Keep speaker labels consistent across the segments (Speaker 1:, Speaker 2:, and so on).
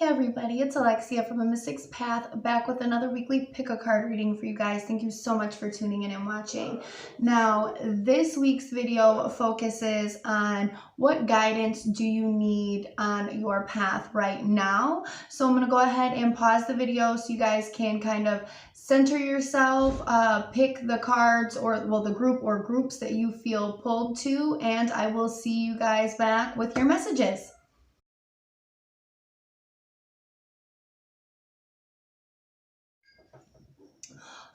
Speaker 1: Hey everybody, it's Alexia from amysticspath, back with another weekly pick a card reading for you guys. Thank you so much for tuning in and watching. Now, this week's video focuses on what guidance do you need on your path right now. So I'm going to go ahead and pause the video so you guys can kind of center yourself, pick the cards or, well, the group or groups that you feel pulled to, and I will see you guys back with your messages.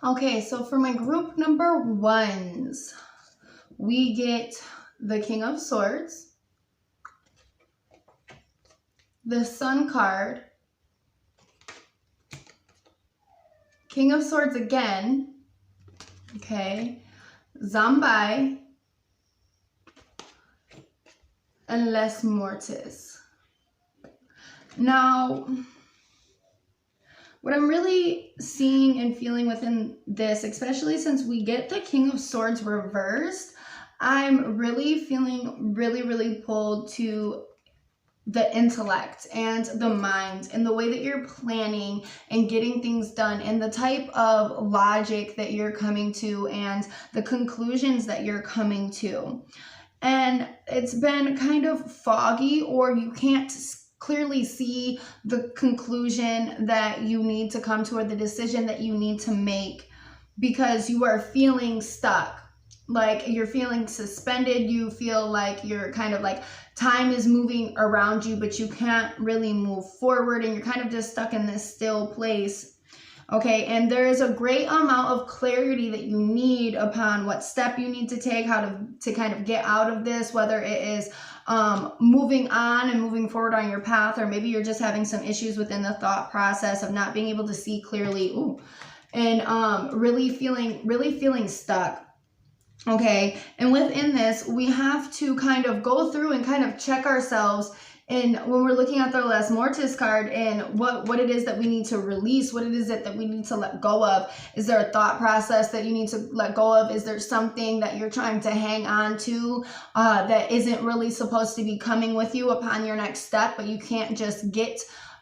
Speaker 1: Okay, so for my group number ones, we get the King of Swords, the Sun card, King of Swords again, okay, Zambai, and Les Mortis. Now, what I'm really seeing and feeling within this, especially since we get the King of Swords reversed, I'm really feeling really pulled to the intellect and the mind and the way that you're planning and getting things done and the type of logic that you're coming to and the conclusions that you're coming to. And it's been kind of foggy, or you can't clearly see the conclusion that you need to come to or the decision that you need to make because you are feeling stuck. Like you're feeling suspended. You feel like you're kind of like time is moving around you, but you can't really move forward and you're kind of just stuck in this still place. Okay, and there is a great amount of clarity that you need upon what step you need to take, how to kind of get out of this, whether it is moving on and moving forward on your path, or maybe you're just having some issues within the thought process of not being able to see clearly, and really feeling stuck. Okay, and within this, we have to kind of go through and kind of check ourselves. And when we're looking at the Les Mortis card and what it is that we need to release, what it is that we need to let go of. Is there a thought process that you need to let go of? Is there something that you're trying to hang on to that isn't really supposed to be coming with you upon your next step, but you can't just get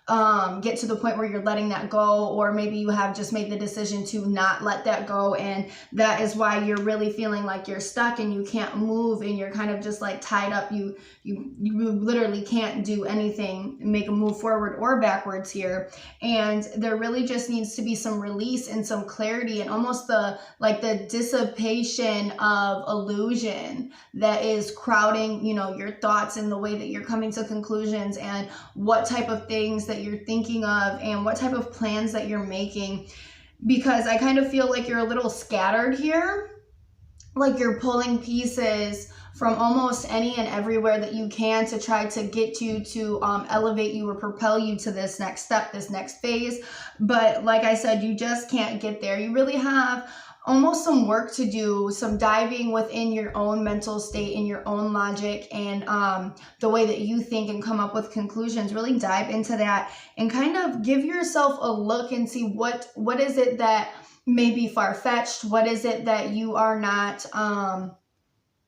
Speaker 1: to the point where you're letting that go, or maybe you have just made the decision to not let that go, and that is why you're really feeling like you're stuck and you can't move and you're kind of just like tied up. You literally can't do anything, make a move forward or backwards here, and there really just needs to be some release and some clarity and almost the dissipation of illusion that is crowding, your thoughts and the way that you're coming to conclusions and what type of things that you're thinking of and what type of plans that you're making, because I kind of feel like you're a little scattered here, like you're pulling pieces from almost any and everywhere that you can to try to get you to elevate you or propel you to this next step, this next phase. But like I said, you just can't get there. You really have almost some work to do, some diving within your own mental state and your own logic and the way that you think and come up with conclusions. Really dive into that and kind of give yourself a look and see what is it that may be far-fetched, what is it that you are not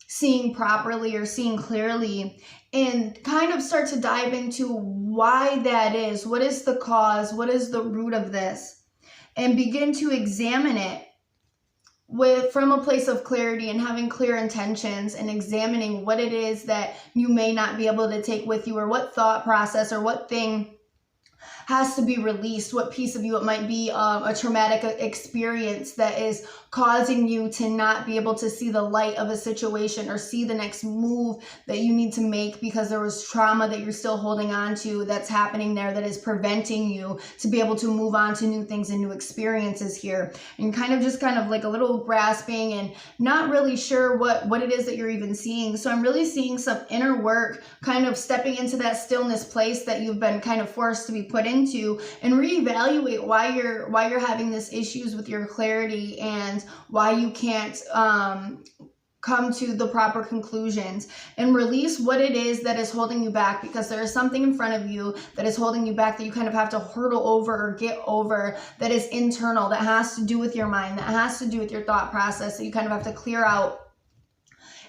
Speaker 1: seeing properly or seeing clearly, and kind of start to dive into why that is. What is the cause? What is the root of this? And begin to examine it from a place of clarity and having clear intentions and examining what it is that you may not be able to take with you, or what thought process or what thing has to be released, what piece of you it might be, a traumatic experience that is causing you to not be able to see the light of a situation or see the next move that you need to make because there was trauma that you're still holding on to that's happening there that is preventing you to be able to move on to new things and new experiences here. And kind of like a little grasping and not really sure what it is that you're even seeing. So I'm really seeing some inner work, kind of stepping into that stillness place that you've been kind of forced to be put into, and reevaluate why you're having this issues with your clarity and why you can't come to the proper conclusions, and release what it is that is holding you back, because there is something in front of you that is holding you back that you kind of have to hurdle over or get over, that is internal, that has to do with your mind, that has to do with your thought process, that you kind of have to clear out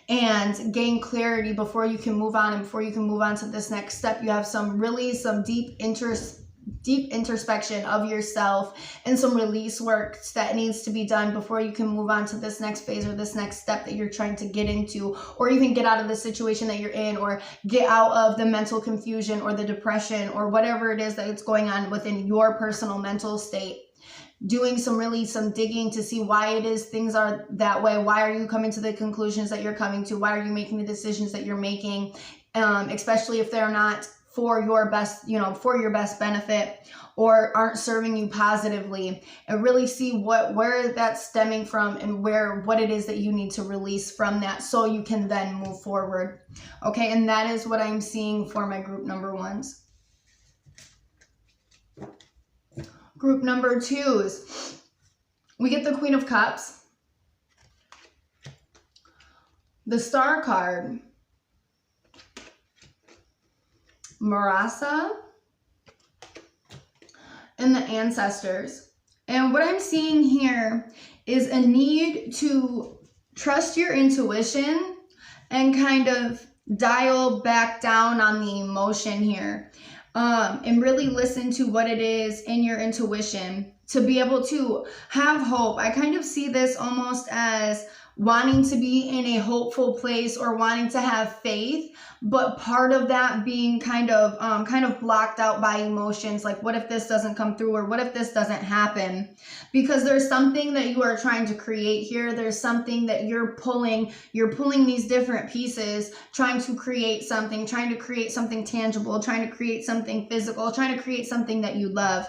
Speaker 1: and gain clarity before you can move on. And before you can move on to this next step, you have some deep deep introspection of yourself and some release work that needs to be done before you can move on to this next phase or this next step that you're trying to get into, or even get out of the situation that you're in, or get out of the mental confusion or the depression or whatever it is that it's going on within your personal mental state. Doing some digging to see why it is things are that way. Why are you coming to the conclusions that you're coming to? Why are you making the decisions that you're making? Especially if they're not for your best, for your best benefit, or aren't serving you positively, and really see where that's stemming from and what it is that you need to release from that so you can then move forward. Okay, and that is what I'm seeing for my group number ones. Group number twos, we get the Queen of Cups, the Star card, Marasa, and the Ancestors. And what I'm seeing here is a need to trust your intuition and kind of dial back down on the emotion here. And really listen to what it is in your intuition to be able to have hope. I kind of see this almost as wanting to be in a hopeful place or wanting to have faith, but part of that being kind of blocked out by emotions, like what if this doesn't come through, or what if this doesn't happen? Because there's something that you are trying to create here. There's something that you're pulling these different pieces, trying to create something tangible, trying to create something physical, trying to create something that you love.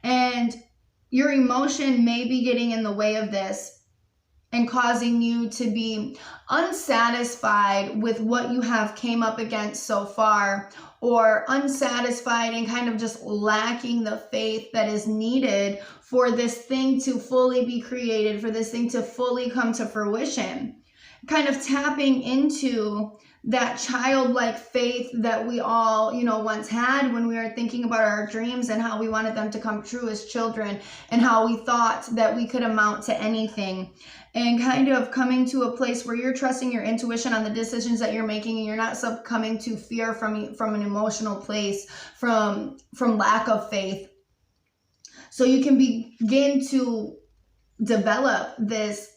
Speaker 1: And your emotion may be getting in the way of this and causing you to be unsatisfied with what you have came up against so far, or unsatisfied and kind of just lacking the faith that is needed for this thing to fully be created, for this thing to fully come to fruition. Kind of tapping into that childlike faith that we all, once had when we were thinking about our dreams and how we wanted them to come true as children, and how we thought that we could amount to anything. And kind of coming to a place where you're trusting your intuition on the decisions that you're making, and you're not succumbing to fear from an emotional place, from lack of faith. So you can begin to develop this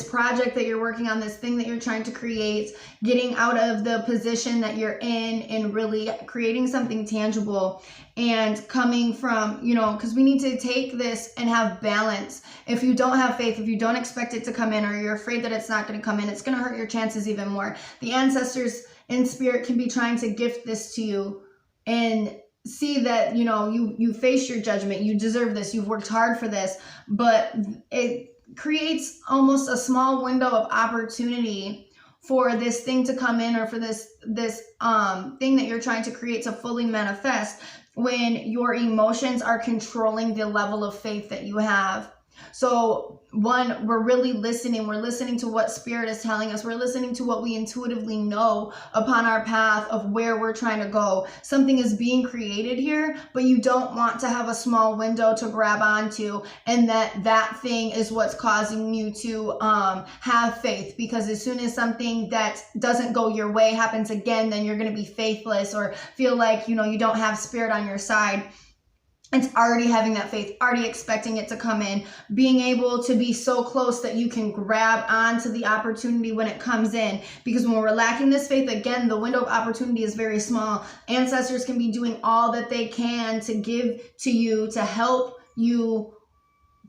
Speaker 1: project that you're working on, this thing that you're trying to create, getting out of the position that you're in and really creating something tangible, and coming from, because we need to take this and have balance. If you don't have faith, if you don't expect it to come in, or you're afraid that it's not going to come in, it's going to hurt your chances even more. The ancestors in spirit can be trying to gift this to you and see that, you face your judgment, you deserve this, you've worked hard for this, but it creates almost a small window of opportunity for this thing to come in, or for this thing that you're trying to create to fully manifest, when your emotions are controlling the level of faith that you have. So one, we're really listening. We're listening to what spirit is telling us. We're listening to what we intuitively know upon our path of where we're trying to go. Something is being created here, but you don't want to have a small window to grab onto, and that thing is what's causing you to have faith. Because as soon as something that doesn't go your way happens again, then you're going to be faithless, or feel like, you don't have spirit on your side. It's already having that faith, already expecting it to come in, being able to be so close that you can grab onto the opportunity when it comes in. Because when we're lacking this faith, again, the window of opportunity is very small. Ancestors can be doing all that they can to give to you, to help you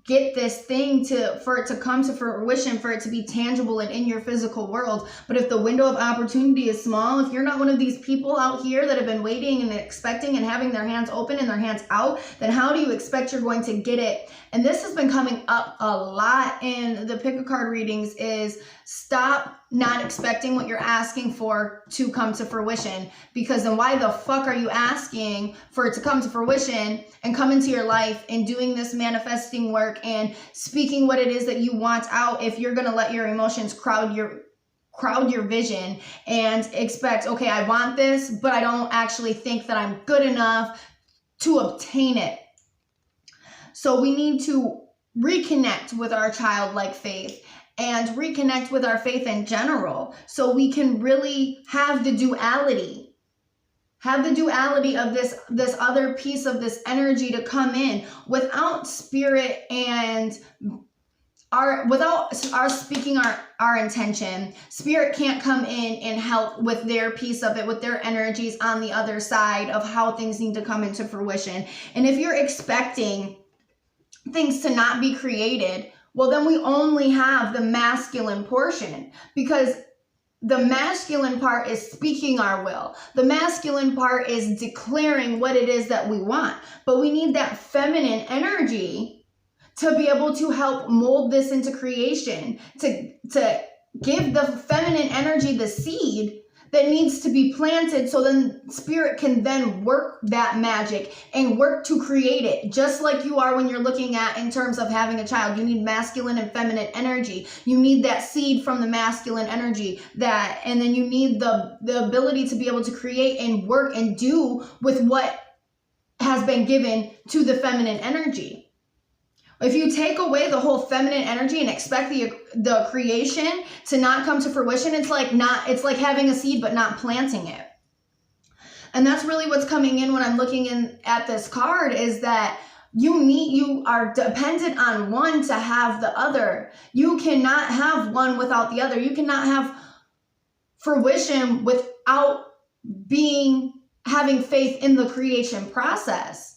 Speaker 1: get this thing for it to come to fruition, for it to be tangible and in your physical world. But if the window of opportunity is small, if you're not one of these people out here that have been waiting and expecting and having their hands open and their hands out, then how do you expect you're going to get it? And this has been coming up a lot in the pick a card readings, is stop not expecting what you're asking for to come to fruition. Because then why the fuck are you asking for it to come to fruition and come into your life and doing this manifesting work and speaking what it is that you want out, if you're going to let your emotions crowd your vision and expect, okay, I want this, but I don't actually think that I'm good enough to obtain it. So we need to reconnect with our childlike faith and reconnect with our faith in general, so we can really have the duality have the duality of this other piece of this energy to come in. Without spirit and without our speaking our intention, spirit can't come in and help with their piece of it, with their energies on the other side of how things need to come into fruition. And if you're expecting things to not be created, well, then we only have the masculine portion, because the masculine part is speaking our will. The masculine part is declaring what it is that we want. But we need that feminine energy to be able to help mold this into creation, to give the feminine energy the seed that needs to be planted, so then spirit can then work that magic and work to create it. Just like you are when you're looking at in terms of having a child, you need masculine and feminine energy. You need that seed from the masculine energy, and then you need the ability to be able to create and work and do with what has been given to the feminine energy. If you take away the whole feminine energy and expect the creation to not come to fruition, it's like having a seed but not planting it. And that's really what's coming in when I'm looking in at this card, is that you are dependent on one to have the other. You cannot have one without the other. You cannot have fruition without having faith in the creation process.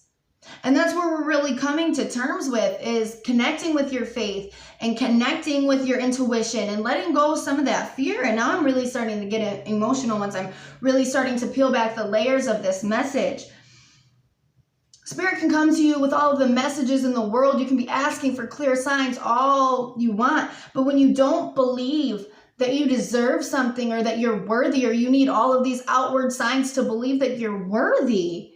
Speaker 1: And that's where we're really coming to terms with, is connecting with your faith and connecting with your intuition and letting go of some of that fear. And now I'm really starting to get emotional once I'm really starting to peel back the layers of this message. Spirit can come to you with all of the messages in the world. You can be asking for clear signs all you want. But when you don't believe that you deserve something, or that you're worthy, or you need all of these outward signs to believe that you're worthy,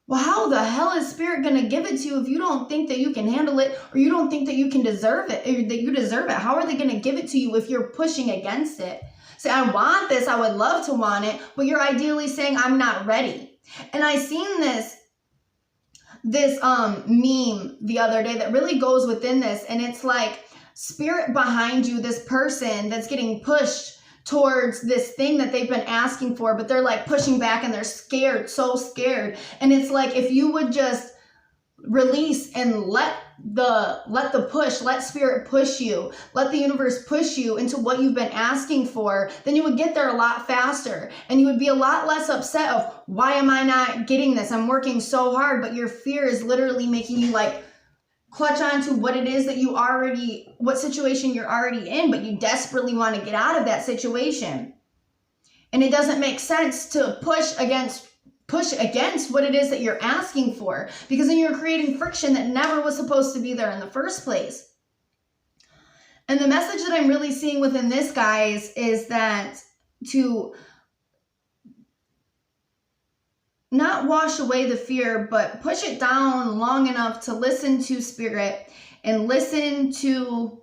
Speaker 1: well, how the hell is spirit going to give it to you if you don't think that you can handle it, or you don't think that you can deserve it, or that you deserve it? How are they going to give it to you if you're pushing against it? Say, I want this, I would love to want it, but you're ideally saying, I'm not ready. And I seen this meme the other day that really goes within this, and it's like spirit behind you, this person that's getting pushed towards this thing that they've been asking for, but they're like pushing back and they're scared, so scared. And it's like, if you would just release and let spirit push you, let the universe push you into what you've been asking for, then you would get there a lot faster, and you would be a lot less upset of, why am I not getting this? I'm working so hard. But your fear is literally making you like clutch on to what it is that what situation you're already in, but you desperately want to get out of that situation. And it doesn't make sense to push against what it is that you're asking for, because then you're creating friction that never was supposed to be there in the first place. And the message that I'm really seeing within this, guys, is that to not wash away the fear, but push it down long enough to listen to spirit and listen to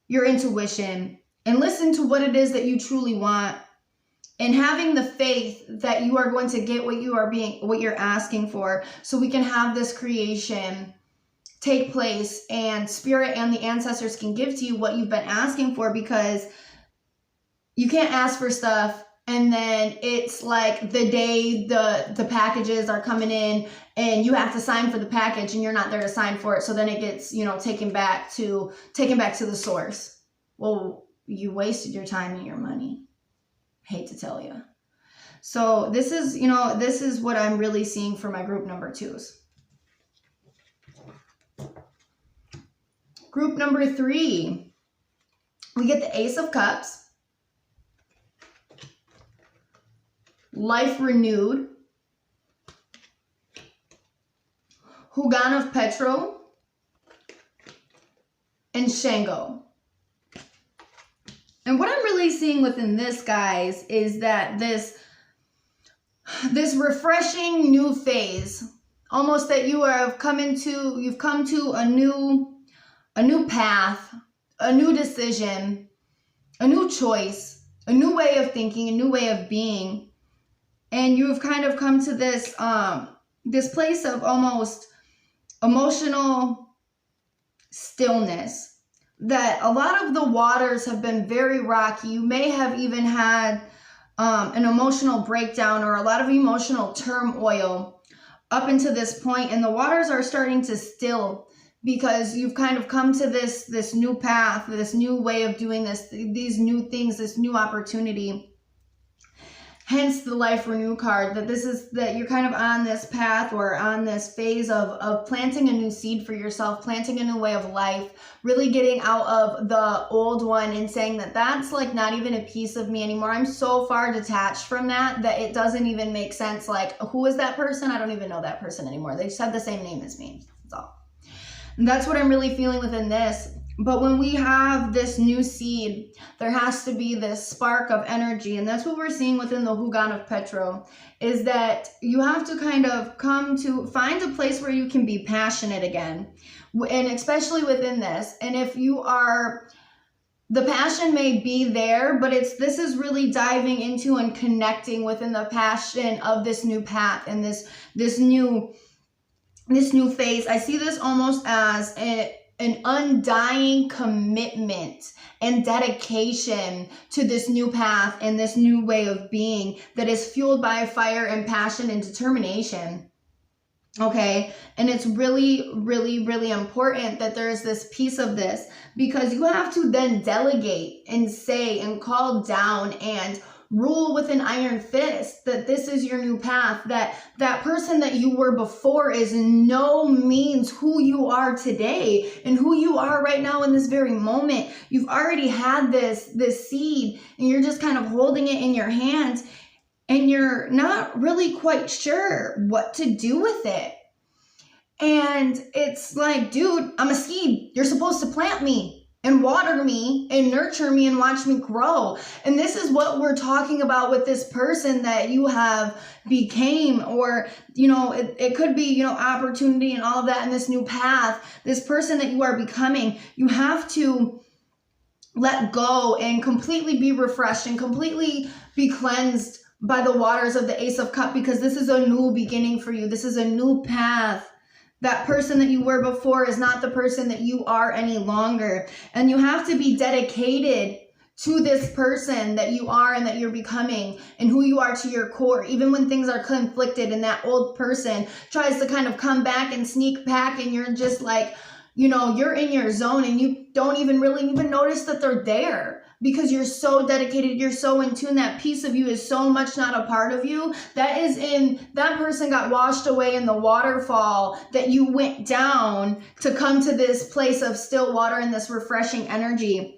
Speaker 1: your intuition and listen to what it is that you truly want, and having the faith that you are going to get what you're asking for, so we can have this creation take place and spirit and the ancestors can give to you what you've been asking for. Because you can't ask for stuff and then it's like the day the packages are coming in and you have to sign for the package and you're not there to sign for it. So then it gets, taken back to the source. Well, you wasted your time and your money. Hate to tell you. So this is what I'm really seeing for my group number 2s. Group number 3, we get the Ace of Cups, Life Renewed, Hugan of Petro, and Shango. And what I'm really seeing within this, guys, is that this refreshing new phase, almost that you've come to a new path, a new decision, a new choice, a new way of thinking, a new way of being. And you've kind of come to this place of almost emotional stillness, that a lot of the waters have been very rocky. You may have even had an emotional breakdown or a lot of emotional turmoil up until this point, and the waters are starting to still because you've kind of come to this new path, this new way of doing this, these new things, this new opportunity. Hence the life renew card, that you're kind of on this path or on this phase of planting a new seed for yourself, planting a new way of life, really getting out of the old one and saying that that's like not even a piece of me anymore. I'm so far detached from that it doesn't even make sense. Like, who is that person? I don't even know that person anymore. They just have the same name as me. That's all. And that's what I'm really feeling within this. But when we have this new seed, there has to be this spark of energy. And that's what we're seeing within the Hugan of Petro, is that you have to kind of come to find a place where you can be passionate again. And especially within this. And if you are, the passion may be there, but this is really diving into and connecting within the passion of this new path and this new phase. I see this almost as an undying commitment and dedication to this new path and this new way of being that is fueled by fire and passion and determination. Okay, and it's really, really, really important that there's this piece of this, because you have to then delegate and say and call down and rule with an iron fist that this is your new path, that person that you were before is no means who you are today and who you are right now in this very moment. You've already had this seed and you're just kind of holding it in your hands and you're not really quite sure what to do with it. And it's like, dude, I'm a seed. You're supposed to plant me and water me and nurture me and watch me grow. And this is what we're talking about with this person that you have became, or, it could be, opportunity and all of that in this new path, this person that you are becoming. You have to let go and completely be refreshed and completely be cleansed by the waters of the Ace of Cups, because this is a new beginning for you. This is a new path. That person that you were before is not the person that you are any longer. And you have to be dedicated to this person that you are and that you're becoming and who you are to your core, even when things are conflicted and that old person tries to kind of come back and sneak back and you're just like, you're in your zone and you don't even really even notice that they're there. Because you're so dedicated, you're so in tune, that piece of you is so much not a part of you. That person got washed away in the waterfall that you went down to come to this place of still water and this refreshing energy.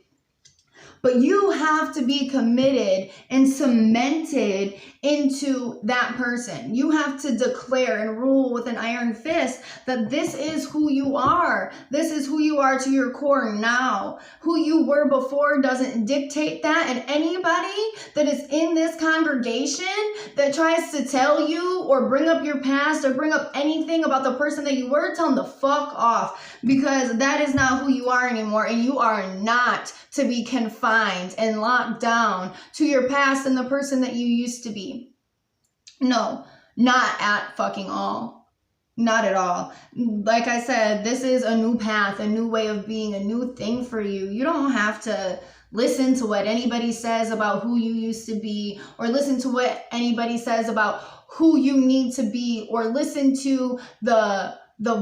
Speaker 1: But you have to be committed and cemented into that person. You have to declare and rule with an iron fist that this is who you are. This is who you are to your core now. Who you were before doesn't dictate that. And anybody that is in this congregation that tries to tell you or bring up your past or bring up anything about the person that you were, tell them to fuck off, because that is not who you are anymore. And you are not to be confined and locked down to your past and the person that you used to be. No, not at fucking all. Not at all. Like I said, this is a new path, a new way of being, a new thing for you. You don't have to listen to what anybody says about who you used to be, or listen to what anybody says about who you need to be, or listen to the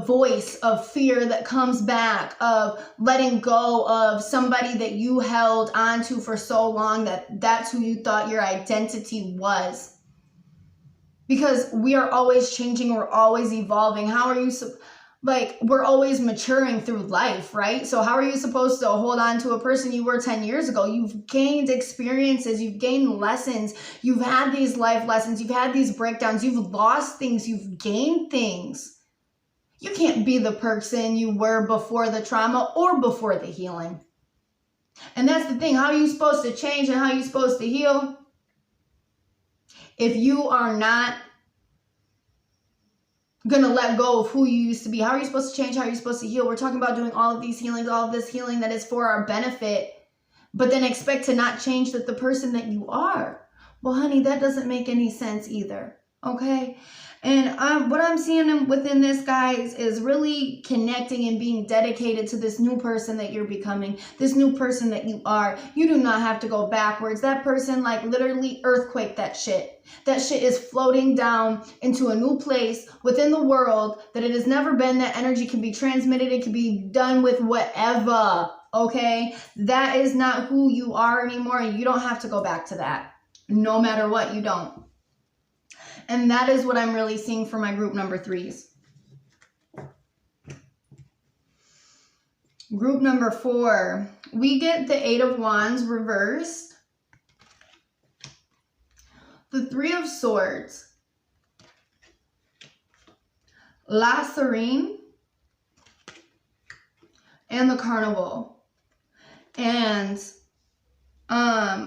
Speaker 1: voice of fear that comes back, of letting go of somebody that you held onto for so long that's who you thought your identity was. Because we are always changing, we're always evolving. How are you, we're always maturing through life, right? So how are you supposed to hold on to a person you were 10 years ago? You've gained experiences, you've gained lessons, you've had these life lessons, you've had these breakdowns, you've lost things, you've gained things. You can't be the person you were before the trauma or before the healing. And that's the thing. How are you supposed to change and how are you supposed to heal if you are not going to let go of who you used to be? How are you supposed to change? How are you supposed to heal? We're talking about doing all of these healings, all of this healing that is for our benefit, but then expect to not change the person that you are. Well, honey, that doesn't make any sense either. Okay. And what I'm seeing within this, guys, is really connecting and being dedicated to this new person that you're becoming, this new person that you are. You do not have to go backwards. That person, like, literally earthquake that shit. That shit is floating down into a new place within the world that it has never been. That energy can be transmitted. It can be done with whatever. Okay. That is not who you are anymore. And you don't have to go back to that. No matter what, you don't. And that is what I'm really seeing for my group number 3s. Group number 4, we get the 8 of Wands reversed, the 3 of Swords, La Serene, and the Carnival. And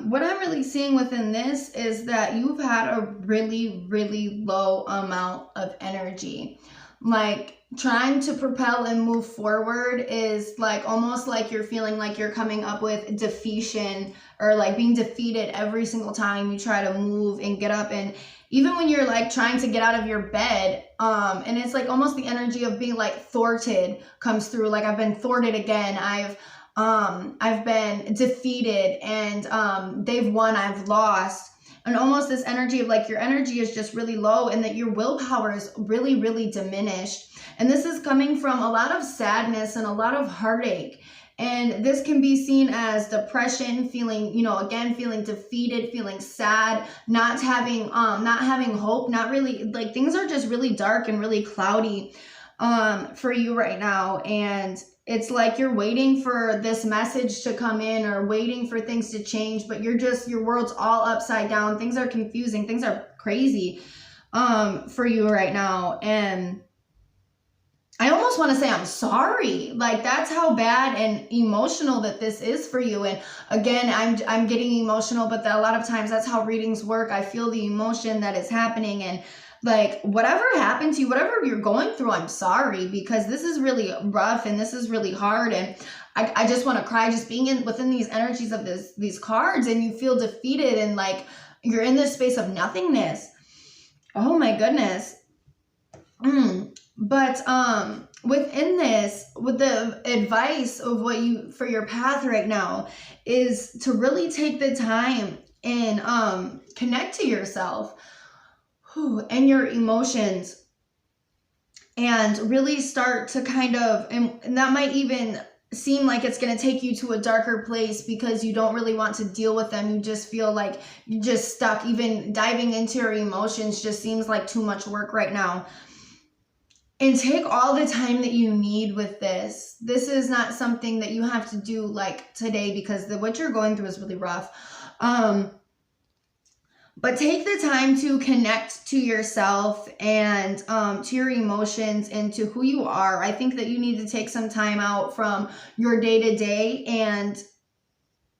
Speaker 1: what I'm really seeing within this is that you've had a really, really low amount of energy. Like, trying to propel and move forward is like almost like you're feeling like you're coming up with defeation, or like being defeated every single time you try to move and get up. And even when you're like trying to get out of your bed, and it's like almost the energy of being like thwarted comes through. Like, I've been thwarted again. I've been defeated, and they've won, I've lost. And almost this energy of like your energy is just really low, and that your willpower is really, really diminished. And this is coming from a lot of sadness and a lot of heartache. And this can be seen as depression, feeling, again, feeling defeated, feeling sad, not having hope, not really, like, things are just really dark and really cloudy for you right now. And it's like you're waiting for this message to come in, or waiting for things to change, but your world's all upside down. Things are confusing. Things are crazy for you right now. And I almost want to say I'm sorry. Like, that's how bad and emotional that this is for you. And again, I'm getting emotional, but a lot of times that's how readings work. I feel the emotion that is happening, and like, whatever happened to you, whatever you're going through, I'm sorry, because this is really rough and this is really hard. And I just want to cry just being within these energies of these cards, and you feel defeated, and like you're in this space of nothingness. Oh my goodness. But within this, with the advice of for your path right now, is to really take the time and connect to yourself and your emotions, and really start to kind of, and that might even seem like it's going to take you to a darker place because you don't really want to deal with them. You just feel like you're just stuck. Even diving into your emotions just seems like too much work right now. And take all the time that you need with this. This is not something that you have to do like today, because what you're going through is really rough. But take the time to connect to yourself and to your emotions and to who you are. I think that you need to take some time out from your day-to-day and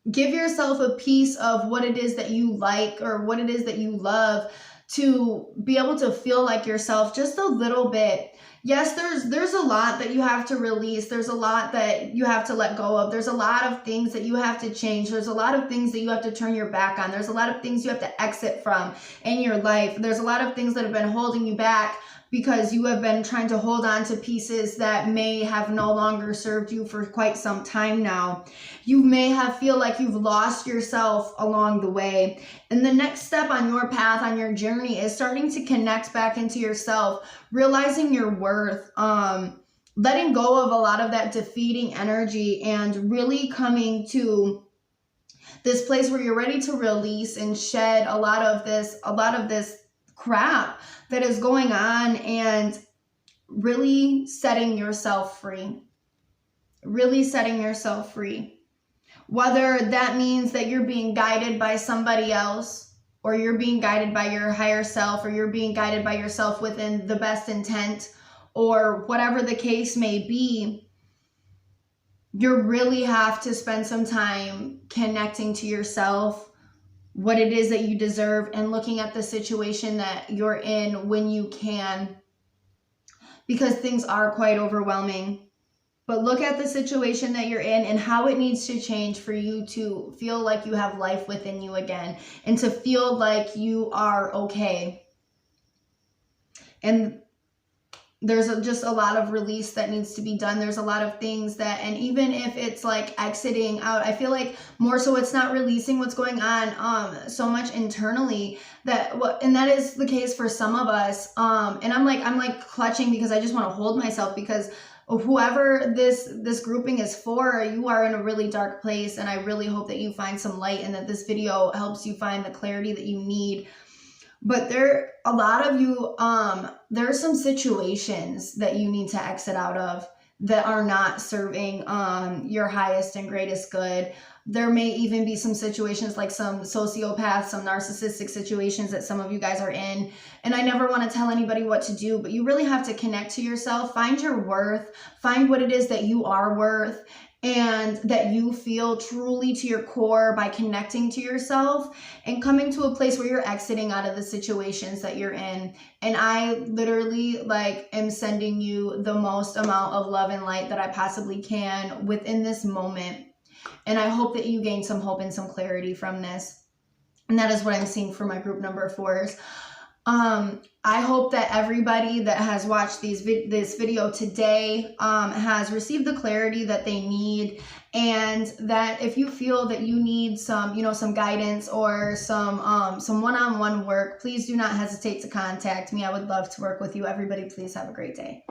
Speaker 1: give yourself a piece of what it is that you like, or what it is that you love, to be able to feel like yourself just a little bit. Yes, there's a lot that you have to release. There's a lot that you have to let go of. There's a lot of things that you have to change. There's a lot of things that you have to turn your back on. There's a lot of things you have to exit from in your life. There's a lot of things that have been holding you back because you have been trying to hold on to pieces that may have no longer served you for quite some time now. You may feel like you've lost yourself along the way. And the next step on your path, on your journey, is starting to connect back into yourself, realizing your worth, letting go of a lot of that defeating energy, and really coming to this place where you're ready to release and shed a lot of this crap that is going on, and really setting yourself free. Really setting yourself free. Whether that means that you're being guided by somebody else, or you're being guided by your higher self, or you're being guided by yourself within the best intent, or whatever the case may be, you really have to spend some time connecting to yourself, what it is that you deserve, and looking at the situation that you're in when you can, because things are quite overwhelming. But look at the situation that you're in and how it needs to change for you to feel like you have life within you again, and to feel like you are okay. And there's just a lot of release that needs to be done. There's a lot of things that, and even if it's like exiting out, I feel like more so it's not releasing what's going on so much internally, that and that is the case for some of us. And I'm like clutching because I just want to hold myself, because whoever this grouping is for, you are in a really dark place, and I really hope that you find some light and that this video helps you find the clarity that you need. But a lot of you, there are some situations that you need to exit out of that are not serving your highest and greatest good. There may even be some situations like some sociopaths, some narcissistic situations that some of you guys are in. And I never want to tell anybody what to do, but you really have to connect to yourself, find your worth, find what it is that you are worth, and that you feel truly to your core by connecting to yourself and coming to a place where you're exiting out of the situations that you're in. And I literally am sending you the most amount of love and light that I possibly can within this moment. And I hope that you gain some hope and some clarity from this. And that is what I'm seeing for my group number 4s. I hope that everybody that has watched this video today has received the clarity that they need, and that if you feel that you need some, some guidance or some one-on-one work, please do not hesitate to contact me. I would love to work with you. Everybody, please have a great day.